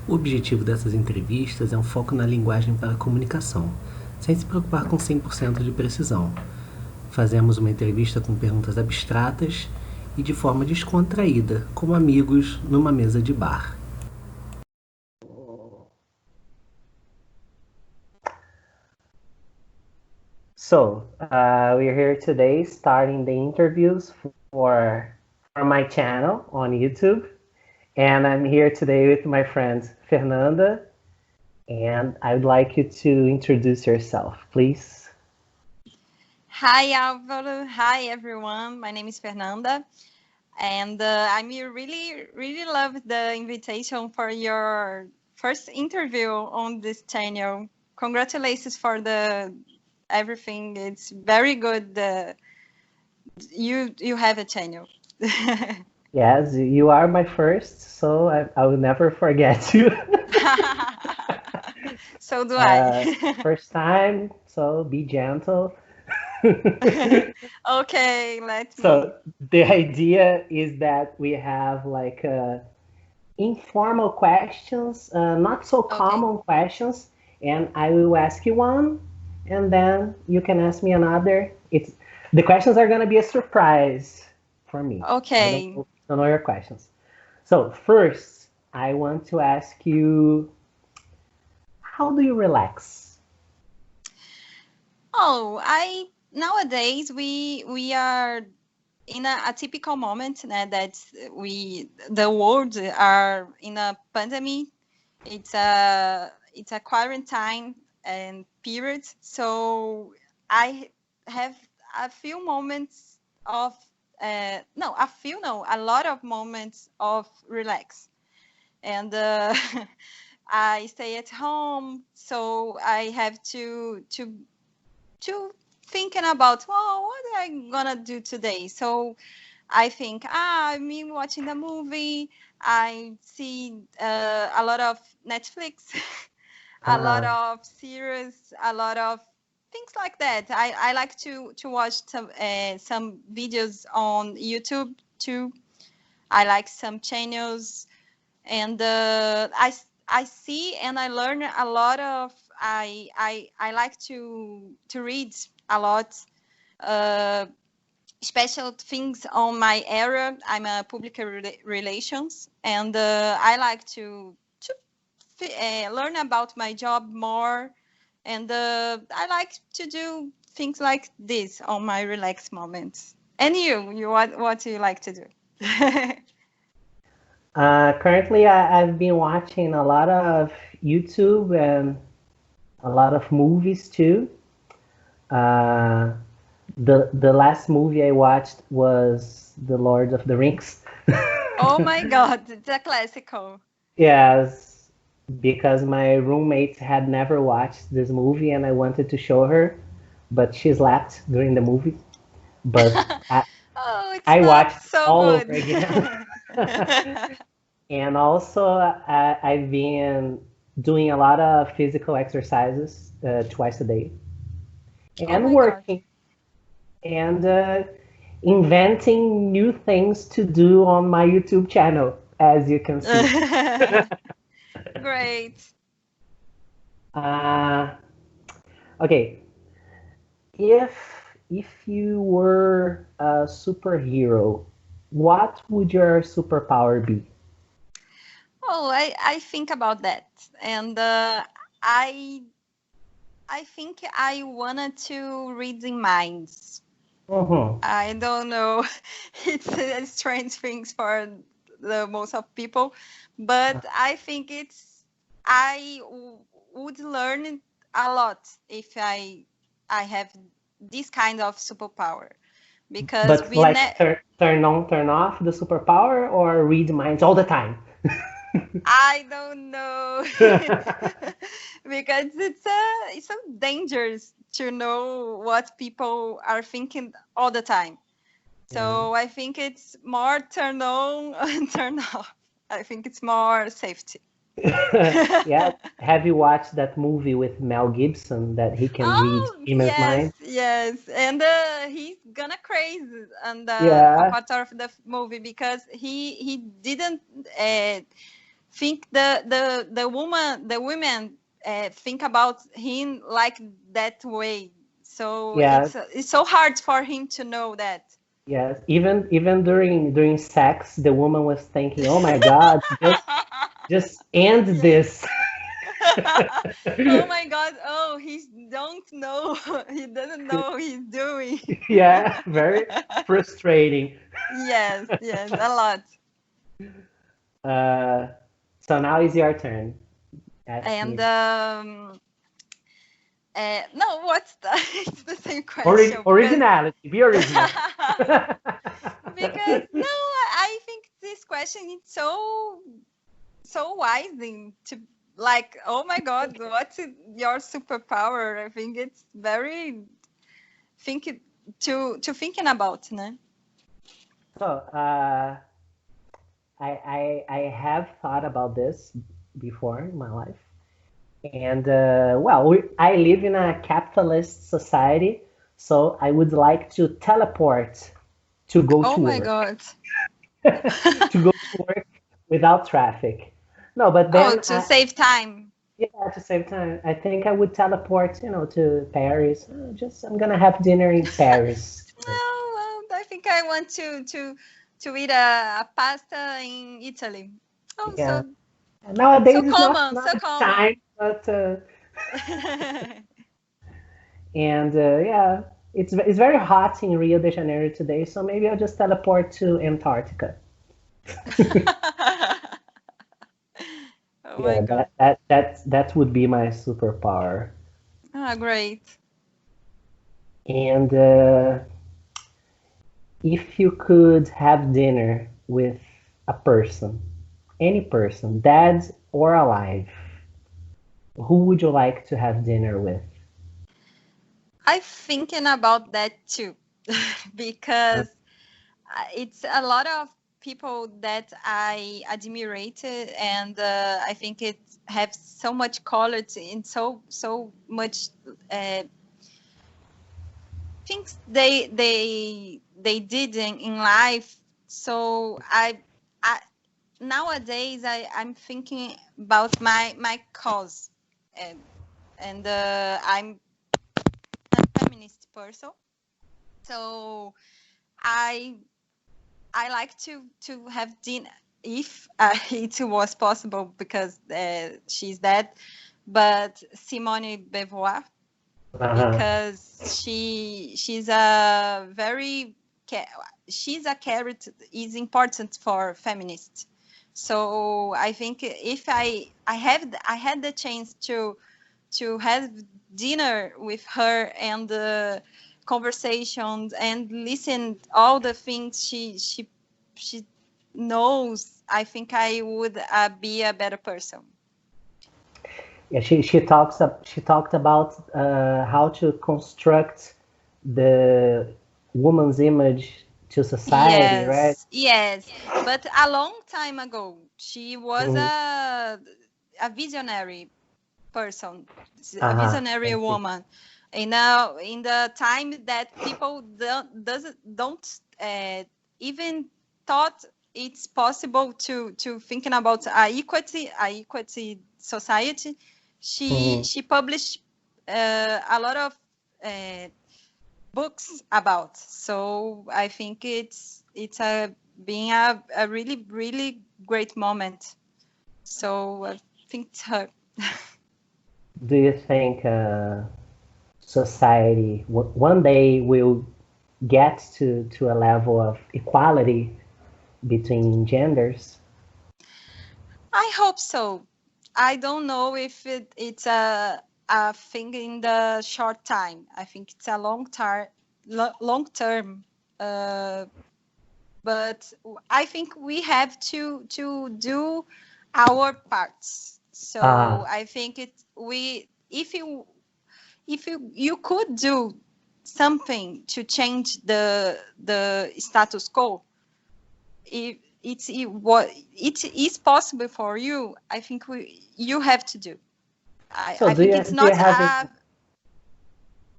O objetivo dessas entrevistas é um foco na linguagem para a comunicação, sem se preocupar com 100% de precisão. Fazemos uma entrevista com perguntas abstratas e de forma descontraída, como amigos numa mesa de bar. So, we're here today starting the interviews for my channel on YouTube. And I'm here today with my friend Fernanda. And I would like you to introduce yourself, please. Hi, Álvaro. Hi, everyone. My name is Fernanda. And I'm really love the invitation for your first interview on this channel. Congratulations for everything. It's very good. You have a channel. Yes, you are my first, so I will never forget you. So do I. First time, so be gentle. Okay, So the idea is that we have like informal questions, not so common questions, and I will ask you one, and then you can ask me another. The questions are gonna be a surprise for me. Okay. I don't know your questions. So first, I want to ask you, how do you relax? Oh, nowadays we are in a typical moment that the world are in a pandemic. It's a quarantine and period. So I have a few moments of a lot of moments of relax, and I stay at home, so I have to thinking about, oh, what am I gonna do today? So I think, me watching the movie. I see a lot of Netflix, a lot of series, a lot of things like that. I like to watch some videos on YouTube too. I like some channels, and I see and I learn a lot of. I like to read a lot. Special things on my area. I'm a public relations, and I like to learn about my job more, and I like to do things like this on my relaxed moments. And you what do you like to do? Currently, I've been watching a lot of YouTube and a lot of movies too. The last movie I watched was The Lord of the Rings. Oh my God, it's a classical. Yes, because my roommate had never watched this movie and I wanted to show her, but she slept during the movie. But I watched so all good. over again. And also, I've been doing a lot of physical exercises twice a day, and working, and inventing new things to do on my YouTube channel, as you can see. Great. Okay, if you were a superhero, what would your superpower be? Oh, I think about that, and I think I wanted to reading minds. I don't know. It's a strange thing for the most of people, but I think I would learn a lot if I have this kind of superpower, because But like turn on, turn off the superpower, or read minds all the time? I don't know. Because it's so dangerous to know what people are thinking all the time. So I think it's more turn on and turn off. I think it's more safety. Yeah. Have you watched that movie with Mel Gibson that he can read women's mind? Yes, and he's gonna crazy and a part of the movie because he didn't think the women think about him like that way. So Yeah. it's so hard for him to know that. Yes. Even during sex, the woman was thinking, "Oh my God, just end Yes. this." Oh my God! Oh, he don't know. He doesn't know what he's doing. Yeah, very frustrating. Yes, yes, a lot. Uh, so now is your turn. Ask And me. no, what's the? It's the same question because Originality. Be original. because no, I think this question is so wise to like. Oh my God, what's your superpower? I think it's very think to thinking about, no? So, I have thought about this before in my life. And well, I live in a capitalist society, so I would like to teleport to go Oh to my work, God. to go to work without traffic. No, but Oh, then to save time. yeah, to save time, I think I would teleport, to Paris. Just I'm gonna have dinner in Paris. Oh, well, I think I want to eat a pasta in Italy. Oh, Yeah, so nowadays it's common, not so the common. time, but and yeah, it's very hot in Rio de Janeiro today, so maybe I'll just teleport to Antarctica. Oh my Yeah, God. that would be my superpower. Ah, great. And if you could have dinner with a person, any person, dead or alive, who would you like to have dinner with? I'm thinking about that too, because it's a lot of people that I admirate, and I think it has so much quality and so much things they did in life. So I nowadays I'm thinking about my cause, and I'm a feminist person. So I I like to have dinner if it was possible because she's dead, but Simone Beauvoir, Uh-huh. because she's a very she's a character is important for feminists. So I think if I had the chance to have dinner with her and conversations and listen all the things she knows, I think I would be a better person. Yeah, she talked about how to construct the woman's image to society, right? Yes, yes. But a long time ago, she was Mhm. a visionary person, a Uh-huh. visionary I see. woman. And now, in the time that people don't even thought it's possible to thinking about a equity society, Mhm. she published a lot of uh, books about. So I think it's a being a really great moment. So I think it's her. Do you think society one day will get to a level of equality between genders? I hope so. I don't know if it's a thing in the short time. I think it's a long term. Uh, but I think we have to do our parts. So Ah, I think it we if you could do something to change the status quo, if what it is possible for you, I think you have to do. so I think it's do you not have it? a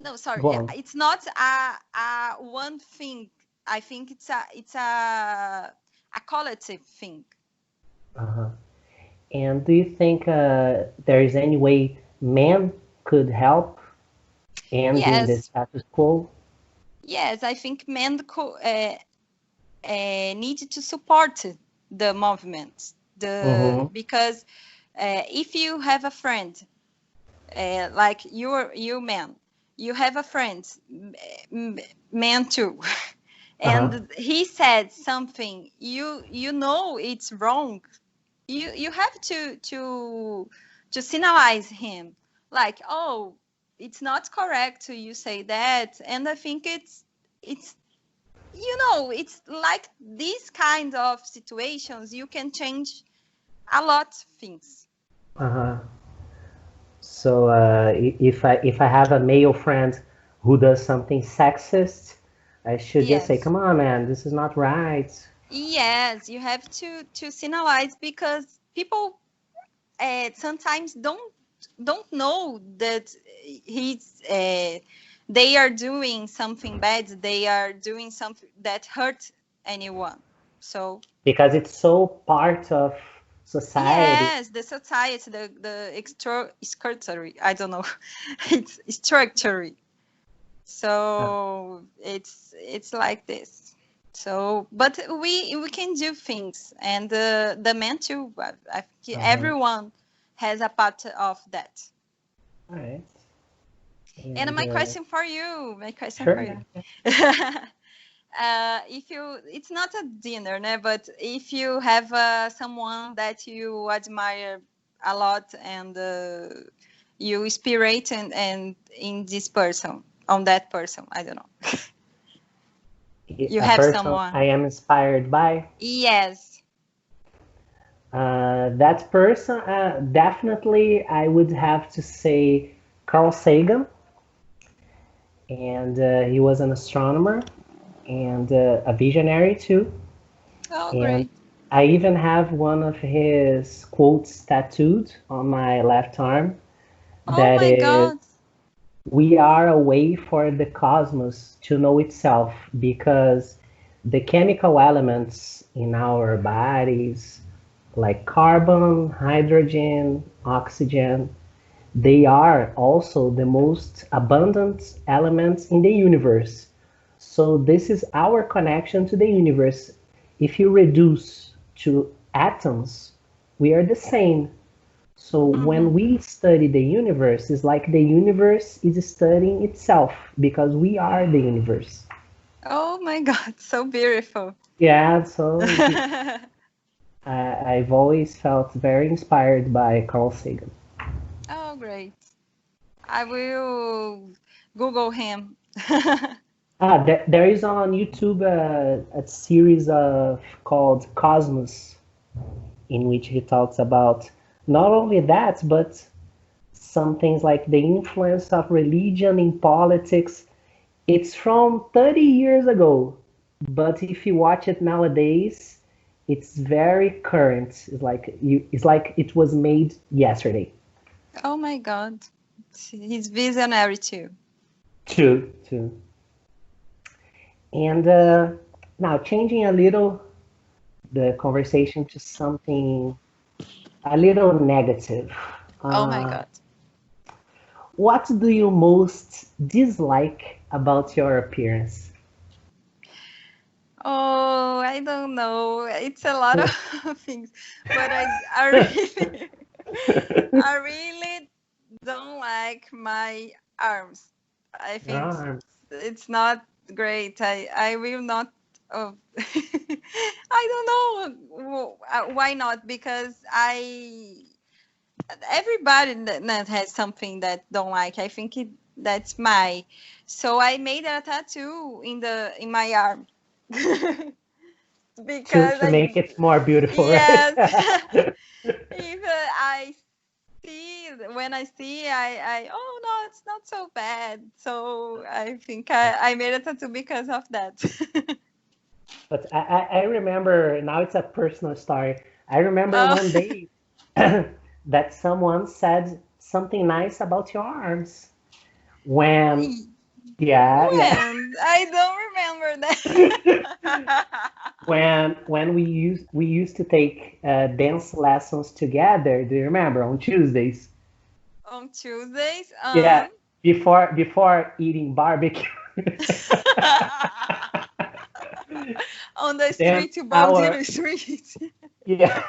no, sorry, Go on. it's not a one thing. I think it's a collective thing. Uh-huh. And do you think there is any way men could help ending the Yes, status quo? yes, I think men need to support the movement. Mm-hmm. Because if you have a friend, like you man, you have a friend, man too, Uh-huh. and he said something you know it's wrong. You have to signalize him, like, oh, it's not correct to you say that. And I think it's it's like these kind of situations you can change a lot things. Uh-huh. So if I have a male friend who does something sexist, I should just say, Yes. "Come on, man, this is not right." Yes, you have to signalize, because people sometimes don't know that he's they are doing something bad. They are doing something that hurt anyone. So Because it's so part of society. yes, the society, the extra structure, I don't know, it's structure. Uh, So it's like this. So, but we can do things, and the men too. uh-huh. Everyone has a part of that. All right. And And my question for you, sure. if you, it's not a dinner, né? But if you have someone that you admire a lot, and you inspirate and in this person, on that person, I don't know. You A have person I someone. am inspired by. Yes. That person, definitely, I would have to say Carl Sagan, and he was an astronomer and a visionary too. Oh, And great. I even have one of his quotes tattooed on my left arm. Oh That my is, God. we are a way for the cosmos to know itself because the chemical elements in our bodies, like carbon, hydrogen, oxygen, they are also the most abundant elements in the universe. So, this is our connection to the universe. If you reduce to atoms, we are the same. So when Hmm. we study the universe, it's like the universe is studying itself because we are the universe. Oh my God, so beautiful. Yeah, so I've always felt very inspired by Carl Sagan. Oh, great. I will Google him. There is on YouTube a series of called Cosmos, in which he talks about not only that, but some things like the influence of religion in politics. It's from 30 years ago, but if you watch it nowadays, it's very current. It's like it was made yesterday. Oh my God. He's visionary too. True, true. And now changing a little the conversation to something a little negative. Oh my Uh, God. what do you most dislike about your appearance? Oh, I don't know. It's a lot of things, but I really, I really don't like my arms. I think Ah, it's not great. I will not. Oh, I don't know why not, because I everybody that has something that don't like. I think that's my. So I made a tattoo in my arm. Because to make I, it more beautiful, right? yes. If I see, when I see, I oh no, it's not so bad. So I think I made a tattoo because of that. But I remember, now it's a personal story. I remember Oh. one day that someone said something nice about your arms. When, yeah, yeah. When? I don't remember that. when we used to take dance lessons together. Do you remember on Tuesdays? On Tuesdays, Yeah, before eating barbecue. on the Then street, our Baldino Street. yeah,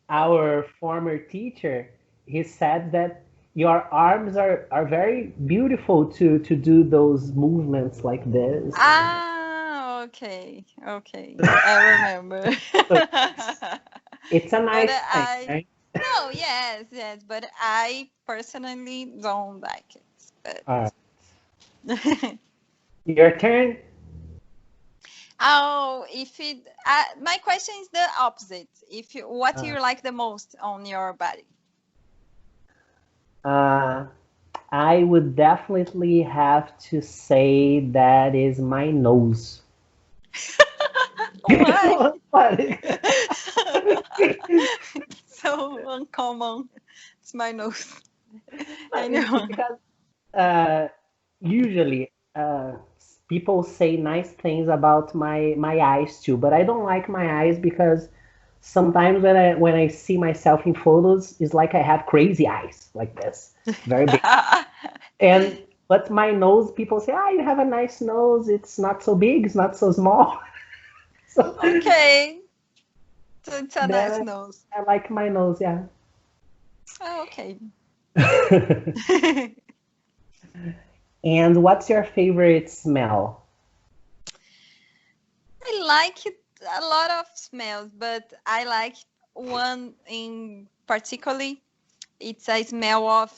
our former teacher, he said that your arms are very beautiful to do those movements like this. Ah, okay, okay, I remember. So it's a But nice thing, I, right? no, yes, yes, but I personally don't like it. All right, But your turn. oh, if it, my question is the opposite. If you, what do Uh, you like the most on your body? uh, I would definitely have to say that is my nose. Why? What? So uncommon. It's my nose. Anyway. Because uh, usually people say nice things about my eyes too, but I don't like my eyes because sometimes when I see myself in photos, it's like I have crazy eyes like this, very big. And but my nose, people say, ah, you have a nice nose. It's not so big, it's not so small. So Okay. So it's a nice then nose. I like my nose, yeah. Oh, okay. And what's your favorite smell? I like it, a lot of smells, but I like one in particularly. It's a smell of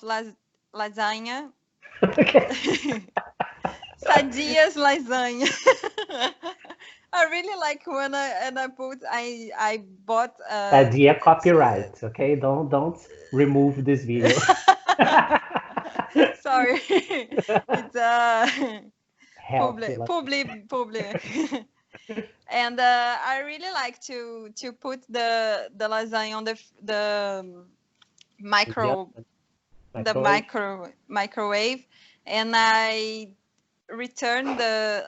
lasagna. Okay. Sadia's lasagna. I really like when I bought Sadia copyright, okay? Don't remove this video. sorry. It's Healthy. publi. And I really like to put the lasagna on the Yeah, micro microwave. microwave, and I return the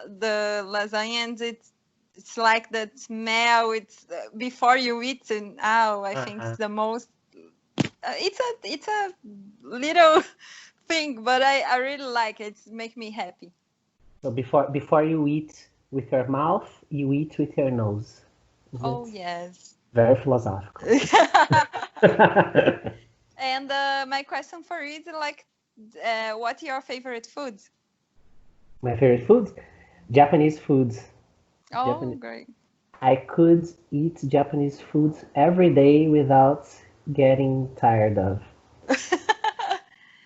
lasagna, and it's like that smell. It's before you eat, and oh, I think it's Uh-huh. the most. It's a little thing, but I really like it. It makes me happy. So before you eat with your mouth, you eat with your nose. Is Oh it yes. very philosophical? And my question for you is like, what your favorite foods? My favorite foods, Japanese foods. Oh, Japanese. great. I could eat Japanese foods every day without getting tired of.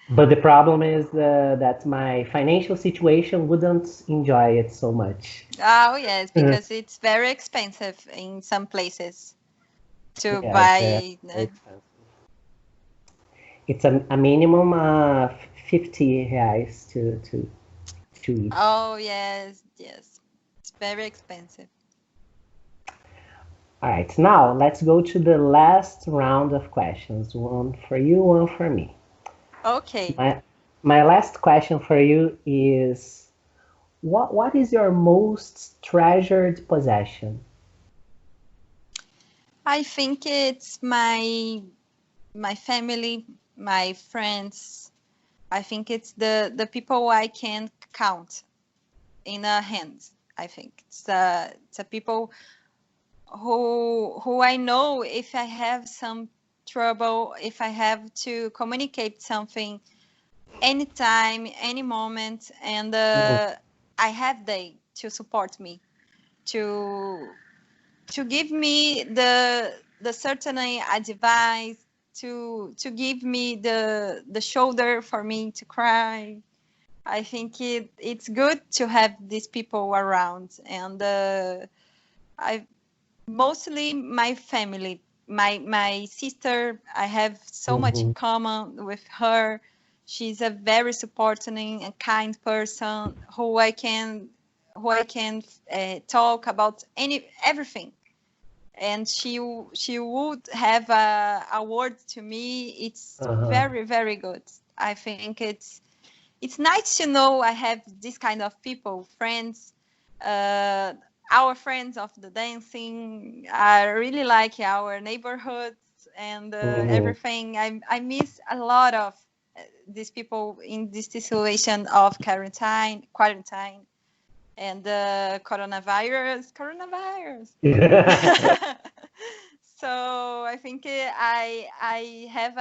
But the problem is that my financial situation wouldn't enjoy it so much. Oh yes, because it's very expensive in some places to Yeah, it's very, buy. very expensive. It's a minimum of 50 reais to eat. Oh yes, yes, it's very expensive. All right, now let's go to the last round of questions. One for you, one for me. Okay, My last question for you is what is your most treasured possession? I think it's my family, my friends. I think it's the people I can count in a hand. I think it's a people who I know if I have some trouble, if I have to communicate something anytime, any moment, and Mhm. I have they to support me, to to give me the certain advice, to give me the shoulder for me to cry. I think it's good to have these people around, and I mostly my family, my sister. I have so much in Mhm. common with her. She's a very supporting and kind person who I can talk about everything, and she would have a word to me. It's Uh-huh. very very good. I think it's nice to know I have this kind of people, friends, our friends of the dancing. I really like our neighborhoods and everything. I miss a lot of these people in this situation of quarantine, and coronavirus. So I think I have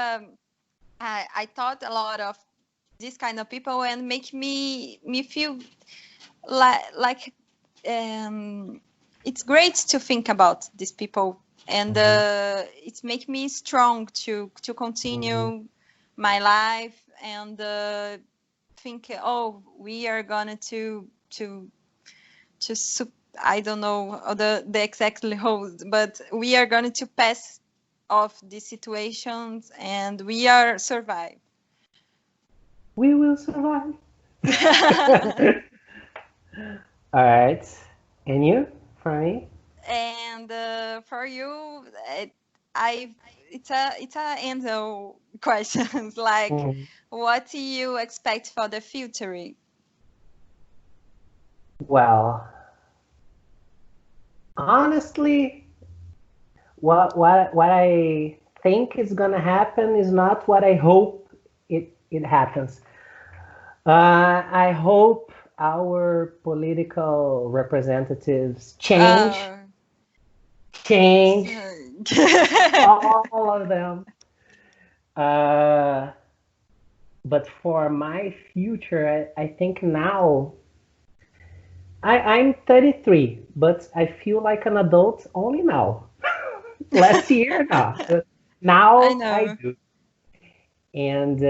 I thought a lot of this kind of people and make me feel like it's great to think about these people, and it make me strong to continue my life and think, oh, we are gonna to I don't know the exactly hold, but we are going to pass off these situations and we are survive. We will survive. All right. And you, Franny? And for you, it's a Enzo questions like, what do you expect for the future? Well, honestly, what I think is gonna happen is not what I hope it happens. I hope our political representatives change all of them. But for my future, I think now I'm 33, but I feel like an adult only now. Last year, now I do. And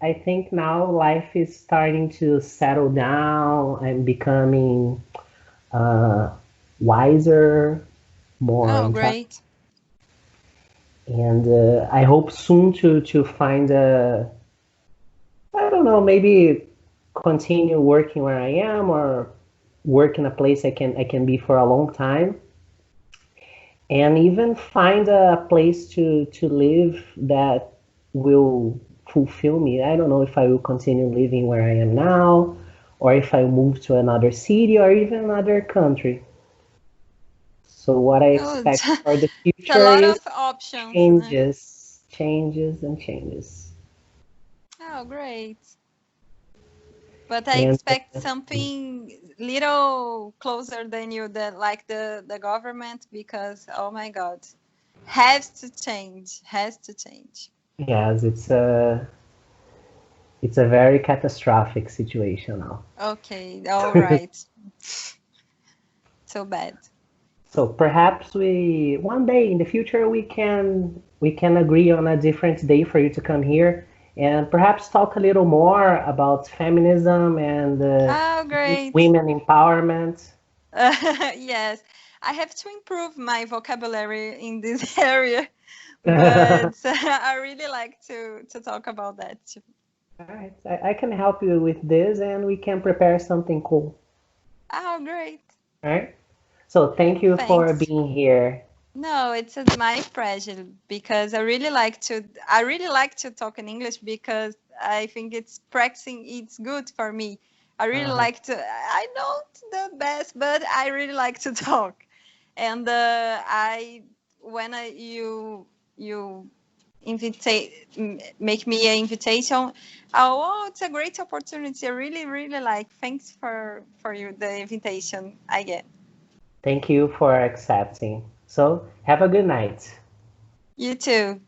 I think now life is starting to settle down. I'm becoming wiser, more great. And I hope soon to find a, I don't know, maybe continue working where I am or work in a place I can be for a long time, and even find a place to live that will fulfill me. I don't know if I will continue living where I am now, or if I move to another city or even another country. So what I expect for the future is changes and changes. Oh, great. But I expect something little closer than you, like the government, because, oh my God, has to change. Yes, it's a very catastrophic situation now. Okay, all right. So bad. So perhaps one day in the future we can agree on a different day for you to come here and perhaps talk a little more about feminism and women empowerment. Yes, I have to improve my vocabulary in this area, but I really like to talk about that too. All right, I can help you with this and we can prepare something cool. Oh, great. All right. So thank you for being here. No, it's my pleasure, because I really like to talk in English, because I think it's good for me. I really like to, I not the best, but I really like to talk. And when you make me an invitation, oh, it's a great opportunity. I really, really like. Thanks for you, the invitation I get. Thank you for accepting. So have a good night. You too.